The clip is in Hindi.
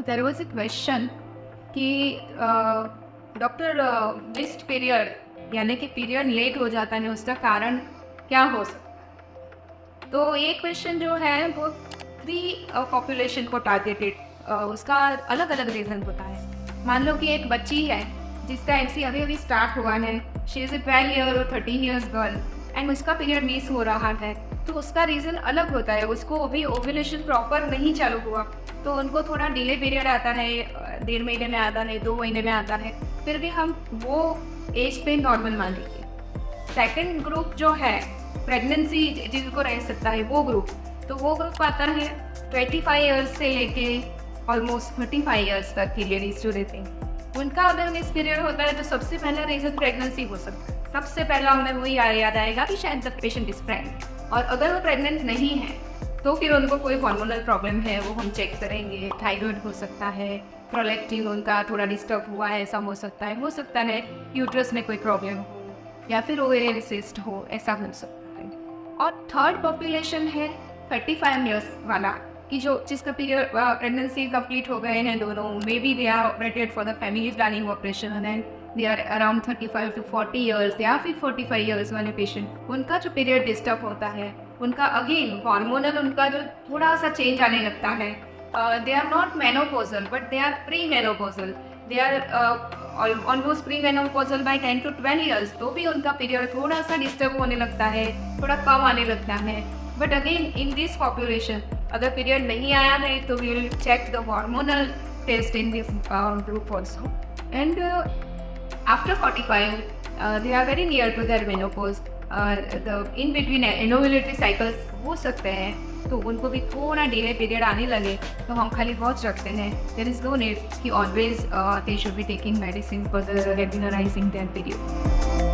there was a question कि डॉक्टर मिस्ड पीरियड यानी कि पीरियड लेट हो जाता है, उसका कारण क्या हो सकता है। तो ये क्वेश्चन जो है वो 3 पॉपुलेशन को टारगेटेड, उसका अलग अलग रीज़न होता है। मान लो कि एक बच्ची है जिसका एमसी अभी अभी स्टार्ट हुआ है, शी इज़ ए 12 ईयर और 13 ईयर्स गर्ल एंड उसका पीरियड मिस हो रहा है, तो उसका रीज़न अलग होता है। उसको अभी ओव्यूलेशन प्रॉपर नहीं चालू हुआ, तो उनको थोड़ा डिले पीरियड आता है, 1.5 महीने में आता है, 2 महीने में आता है, फिर भी हम वो एज पे नॉर्मल मान लीजिए। सेकेंड ग्रुप जो है प्रेगनेंसी जिनको रह सकता है वो ग्रुप, तो वो ग्रुप आता है 25 ईयर्स से लेके ऑलमोस्ट 35 ईयर्स तक के लेडीज जो रहते हैं। उनका अगर मिस पीरियड होता है तो सबसे पहला रीज़न प्रेगनेंसी हो सकता है। सबसे पहला हमें वही याद आएगा कि शायद द पेशेंट इज प्रेग्नेंट, और अगर वो प्रेग्नेंट नहीं है तो फिर उनको कोई हार्मोनल प्रॉब्लम है वो हम चेक करेंगे। थायराइड हो सकता है, प्रोलैक्टिन उनका थोड़ा डिस्टर्ब हुआ है, ऐसा हो सकता है यूट्रस में कोई प्रॉब्लम हो या फिर ओवेरियन सिस्ट हो, ऐसा हो सकता है। और थर्ड पॉपुलेशन है 35 ईयर्स वाला, कि जो जिसका पीरियड प्रेगनेंसी कंप्लीट हो गए हैं दोनों, may be they are operated for the family planning operation and they are around 35 to 40 years या फिर 45 ईयर्स वाले पेशेंट, उनका जो पीरियड डिस्टर्ब होता है, उनका अगेन हार्मोनल उनका जो थोड़ा सा चेंज आने लगता है। They are not menopausal but they are pre menopausal, they are almost pre menopausal by 10 to 12 years, तो भी उनका पीरियड थोड़ा सा डिस्टर्ब होने लगता है, थोड़ा कम आने लगता है। But again in this population अगर पीरियड नहीं आया है तो we will check the hormonal test in this group also. And after 45 they are very near to their menopause, the in between ovulatory cycles हो सकते हैं, तो उनको भी थोड़ा डिले पीरियड आने लगे तो हम खाली वॉच रखते हैं। देयर इज़ नो नीड कि always they should be taking medicine for the regularising their period.